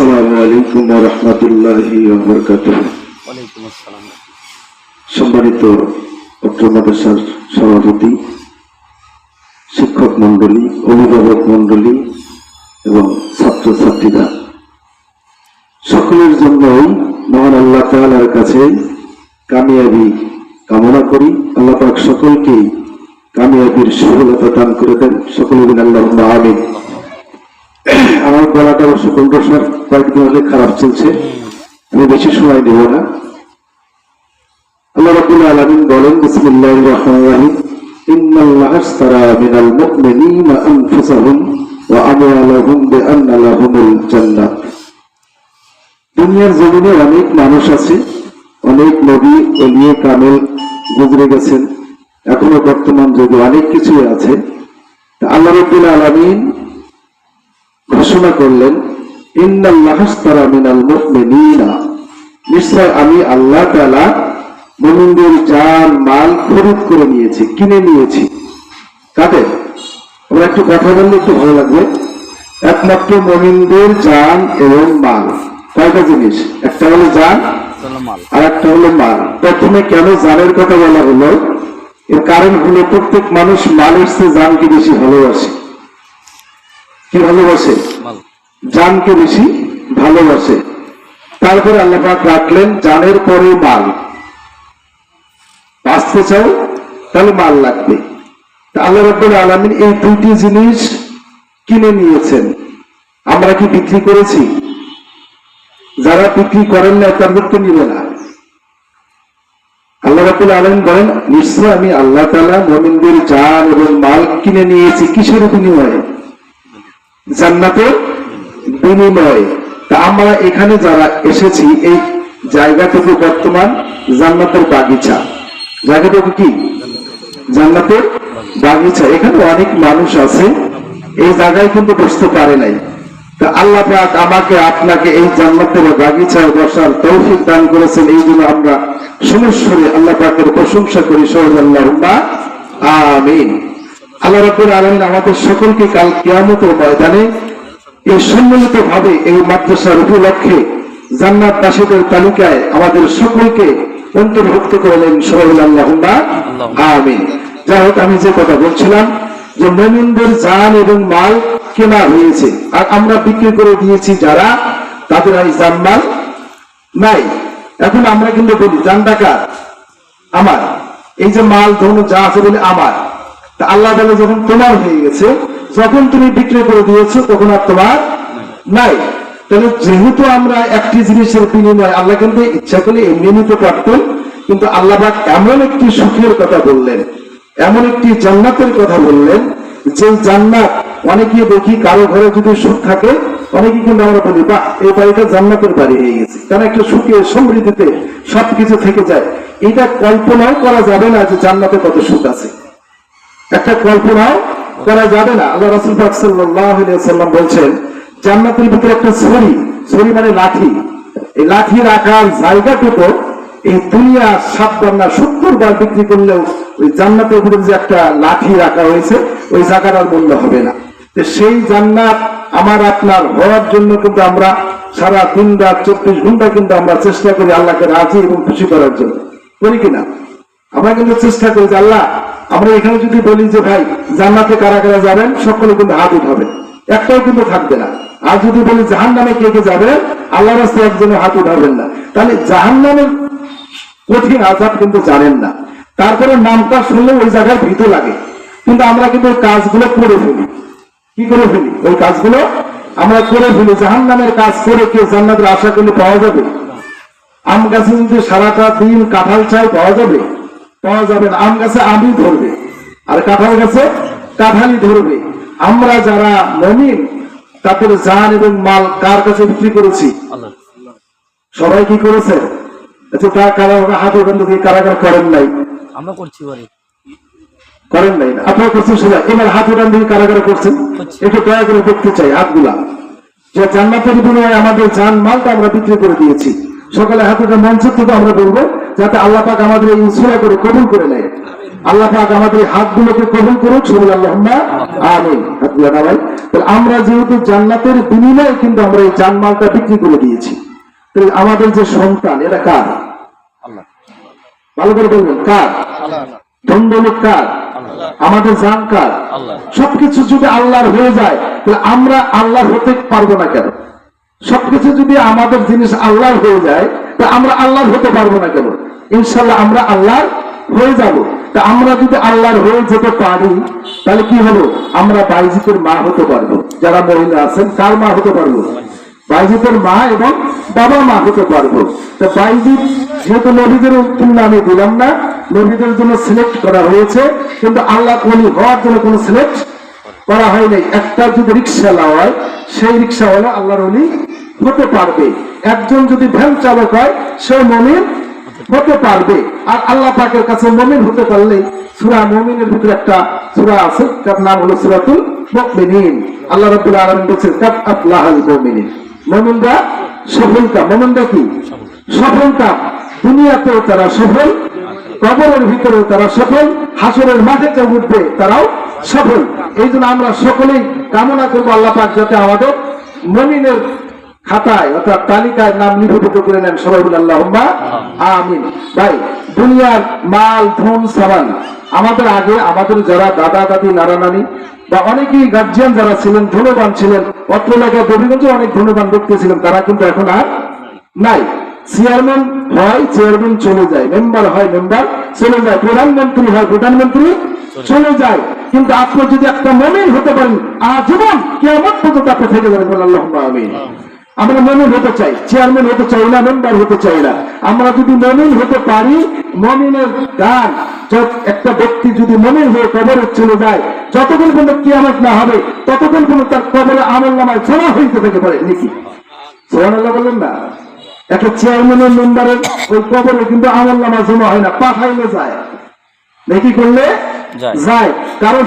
আসসালামু আলাইকুম ওয়া রাহমাতুল্লাহি ওয়া বারাকাতুহু। ওয়ালাইকুম আসসালাম। সম্মানিত অত্র মাদ্রাসার সভাপতি, শিক্ষক মন্ডলী, অভিভাবক মন্ডলী এবং ছাত্রছাত্রীরা, সকলের জন্যই মহান আল্লাহ তাআলার কাছে কামিয়াবি কামনা করি। আল্লাহ পাক সকলকে কামিয়াবির সফলতা দান করে দেন। সকলে বলেন আল্লাহুম্মা আমিন। আমার গলাটা অবশ্য কণ্ঠস্বর কয়েকদিন হলে খারাপ চলছে, আমি বেশি সময় দেব না। আল্লাহ রাব্বুল আলামিন বলেন, বিসমিল্লাহির রহমানির রহিম, ইন্নাল্লাহা আশতারা মিনাল মুমিনিনা আনফুসাহুম ওয়া আমওয়ালাহুম বিআন্না লাহুমুল জান্নাহ। দুনিয়ার জমিনে অনেক মানুষ আছে, অনেক নবী ওলিয়ে কামেল গুজরে গেছেন, এখনো বর্তমান যুগে অনেক কিছুই আছে। আল্লাহ রাব্বুল আলামিন ঘোষণা করলেন, ইন্নাল্লাহা আশতারা মিনাল মুমিনিনা, নিশ্চয় আমি আল্লাহ তাআলা মুমিনদের জান মাল খরিদ করে নিয়েছি, কিনে নিয়েছি। কাদের? আমরা একটু কথা বললে একটু ভালো লাগবে। একমাত্র মুমিনদের জান এবং মাল। কয়টা জিনিস? একটা হলো জান আর একটা হলো মাল। প্রথমে কেন জানের কথা বলা হলো? এর কারণ হলো প্রত্যেক মানুষ মালের চেয়ে জানকে বেশি ভালোবাসে। কি ভালোবাসে? জানকে বেশি ভালোবাসে। তারপরে আল্লাহ পাক রাখলেন জানের পরে মাল। বাঁচতে চাও তাহলে মাল লাগবে। আল্লাহ রাব্বুল আলামিন এই দুইটি জিনিস কিনে নিয়েছেন। আমরা কি বিক্রি করেছি? যারা বিক্রি করেন না তাদের তো নিবে না। আল্লাহ রাব্বুল আলামিন বলেন, নিশ্চয় আমি আল্লাহ তাআলা মুমিনদের জান এবং মাল কিনে নিয়েছি। কিসের বিনিময়ে? জান্নাতের বিনিময়ে। তা আমরা এখানে যারা এসেছি, এই জায়গাটুকু বর্তমান জান্নাতের বাগিচা। জায়গাটুকু কি? জান্নাতের বাগিচা। এখানে অনেক মানুষ আছে, এই জায়গায় কিন্তু বসতে পারে নাই। তা আল্লাহ পাক আমাকে আপনাকে এই জান্নাতের বাগিচায় বসার তৌফিক দান করেছেন। এই জন্য আমরা সমস্বরে আল্লাহ পাকের প্রশংসা করি। আল্লাহুম্মা আমিন। আল্লাহ রাব্বুল আলামিন আমাদের সকলকে কাল কিয়ামতের ময়দানে এই সম্মিলিত ভাবে এই মাদ্রাসার উপলক্ষে জান্নাতবাসীদের তালিকায় আমাদের সকলকে অন্তর্ভুক্ত করলেন। আল্লাহুম্মা আমিন। যাই হোক, আমি যে কথা বলছিলাম যে মুমিনদের জান এবং মাল কেনা হয়েছে আর আমরা বিক্রি করে দিয়েছি যারা, তাদের এই জান মাল নাই। এখন আমরা কিন্তু বলি জানটা কার? আমার। এই যে মাল ধন যা আছে বলে আমার। তা আল্লাহ তাআলা যখন তোমার হয়ে গেছে, যখন তুমি বিক্রি করে দিয়েছো তখন আর তোমার নাই। তাহলে যেহেতু আমরা একটি জিনিসের বিনিময়ে, আল্লাহ কিন্তু ইচ্ছা করলে এমনি নিতে পারতেন, কিন্তু আল্লাহ পাক এমন একটি সুখের কথা বললেন, এমন একটি জান্নাতের কথা বললেন, যে জান্নাত অনেকে দেখি কারো ঘরে যদি সুখ থাকে, অনেকে কিন্তু আমরা বলি বাহ, এই বাড়িটা জান্নাতের বাড়ি হয়ে গেছে, কারণ একটা সুখে সমৃদ্ধিতে সবকিছু থেকে যায়। এটা কল্পনাও করা যাবে না যে জান্নাতে কত সুখ আছে, একটা কল্পনাও করা যাবে না। আল্লাহ রাসূল পাক সাল্লাল্লাহু আলাইহি ওয়াসাল্লাম বলছেন, জান্নাতের ভিতরে একটা ছড়ি, ছড়ি মানে লাঠি, এই লাঠি রাখার জায়গাটুকু এই দুনিয়া 7 বার না 70 বার বিক্রি করলেও ওই জান্নাতের ভিতরে যে একটা লাঠি রাখা হয়েছে, ওই জায়গাটার মূল্য হবে না। সেই জান্নাত আমার আপনার হওয়ার জন্য কিন্তু আমরা সারা দিন রাত 24 ঘন্টা কিন্তু আমরা চেষ্টা করি আল্লাহকে রাজি এবং খুশি করার জন্য, করি কিনা? আমরা কিন্তু চেষ্টা করি যে আল্লাহ, আমরা এখানে যদি বলি যে ভাই জান্নাতে কারা কারা যাবেন, সকলে কিন্তু হাত উঠাবেন, একটাও কিন্তু থাকবে না। আর যদি বলি জাহান্নামে কে কে যাবে, আল্লাহর রাস্তায় একজনের হাত উঠাবেন না। তাহলে জাহান্নামের কঠিন আযাব কিন্তু জানেন না, তারপরে নামটা শুনলে ওই জায়গায় ভীত লাগে। কিন্তু আমরা কিন্তু কাজগুলো করে ফেলি। কি করে ফেলি? ওই কাজগুলো আমরা করে ফেলি। জাহান্নামের কাজ করে কেউ জান্নাতের আশা করলে পাওয়া যাবে? আম গাছে যদি সারাটা দিন কাঁঠাল চাই, পাওয়া যাবে? পাওয়া যাবে না। আম গাছে আমই ধরবে আর কাঁঠাল গাছে কাঁঠালই ধরবে। আমরা যারা মুমিন, তাদের জান এবং মাল কার কাছে বিক্রি করেছি? সবাই কি করেছে? আচ্ছা, তা কারা হাত ওখান থেকে কারাগার করেন নাই? আমরা করছি, করেন নাই? আপনারা করছেন সবাই। এবার হাত ওখান থেকে কারাগার করছেন, একটু দয়া করে দেখতে চাই হাতগুলা, যে জান্নাতের বিনিময়ে আমাদের জান মালটা আমরা বিক্রি করে দিয়েছি। সকালে হাত ওঠা মঞ্চ থেকে আমরা বলবো, যাতে আল্লাহ পাক আমাদের এই উসিলা করে কবুল করে নেয়। আল্লাহ পাক আমাদের এই হাতগুলোকে কবুল করুক, সবাই আল্লাহুম্মা আমিন। হাতগুলো নামাই। তাহলে আমরা যেহেতু জান্নাতের বিনিময়ে কিন্তু আমরা এই জানমালটা বিক্রি করে দিয়েছি, তাহলে আমাদের যে সন্তান এরা কার? আল্লাহ ভালো করে বলবেন, কার? ধনদৌলত কার? আমাদের জান কার? আল্লাহ। সবকিছু যদি আল্লাহর হয়ে যায় তাহলে আমরা আল্লাহর হতে পারবো না কেন? সবকিছু যদি আমাদের জিনিস আল্লাহর হয়ে যায় তা আমরা আল্লাহর হতে পারবো না কেন? ইনশাল্লাহ আমরা আল্লাহর হয়ে যাব। তা আমরা যদি আল্লাহর হয়ে যেতে পারি তাহলে কি হলো? আমরা বাইজিতের মা হতে পারবো। যারা মহিলা আছেন কার মা হতে পারবো? বাইজিতের মা এবং বাবা মা হতে পারবো। তা বাইজিত যেহেতু নবীদের তুলনা আমি দিলাম না, নবীদের জন্য সিলেক্ট করা হয়েছে, কিন্তু আল্লাহ ওলি হওয়ার জন্য কোনো সিলেক্ট করা হয় নাই। একটা যদি রিক্সাওয়ালা হয় সেই রিক্সাওয়ালা আল্লাহর ওলি হতে পারবে। একজন যদি ভ্যান চালক হয় সে মুমিন হতে পারবে। আর আল্লাহ পাকের কাছে মুমিন হতে পারলে সূরা মুমিনের ভিতরে একটা সূরা আছে, তার নাম হলো সূরাতুল মুমিনিন। আল্লাহ রাব্বুল আলামিন বলেছেন কাদ আফলাহাল মুমিনিন, মুমিনরা সফলকাম। মুমিনরা কি সফলকাম? দুনিয়াতেও তারা সফল, কবরের ভিতরেও তারা সফল, হাসরের মাঠে যে উঠবে তারাও সফল। এই জন্য আমরা সকলেই কামনা করবো আল্লাহ পাক যাতে আমাদের মুমিনের খাতায় অর্থাৎ তালিকায় নাম লিপিবদ্ধ করে নেন। সবাই বলে আল্লাহুম্মা আমিন। ভাই, দুনিয়ার মাল ধন সামান আমাদের আগে আমাদের যারা দাদা দাদি নানা নানি বা অনেকেই গার্জিয়ান যারা ছিলেন ধনবান ছিলেন, অত্র এলাকায় দেবীগঞ্জে অনেক ধনবান ব্যক্তি ছিলেন, তারা কিন্তু এখন আর নাই। চেয়ারম্যান হয় চেয়ারম্যান চলে যায়, মেম্বার হয় মেম্বার চলে যায়, প্রধানমন্ত্রী হয় প্রধানমন্ত্রী চলে যায়। কিন্তু আপনি যদি একটা মুমিন হতে পারেন আজীবন কিয়ামত পর্যন্ত আপনি থেকে যাবেন। বলেন আল্লাহুম্মা আমিন। আমরা মুমিন হতে চাই, চেয়ারম্যান হতে চাই না, মেম্বার হতে চাই না। আমরা যদি মুমিন হতে পারি, মুমিনের গান একটা ব্যক্তি যদি মুমিন হয়ে কবরে চলে যায়, যতক্ষণ পর্যন্ত কিয়ামত না হবে ততক্ষণ পর্যন্ত তার কবরে আমলনামায় জমা হইতে থেকে পারে নাকি? সুবহানাল্লাহ বলেন না? একটা চেয়ারম্যানের মেম্বারের ওই কবরে কিন্তু আমলনামা জমা হয় না, পাঠাইলে যায়, নাকি করলে যায়। কারণ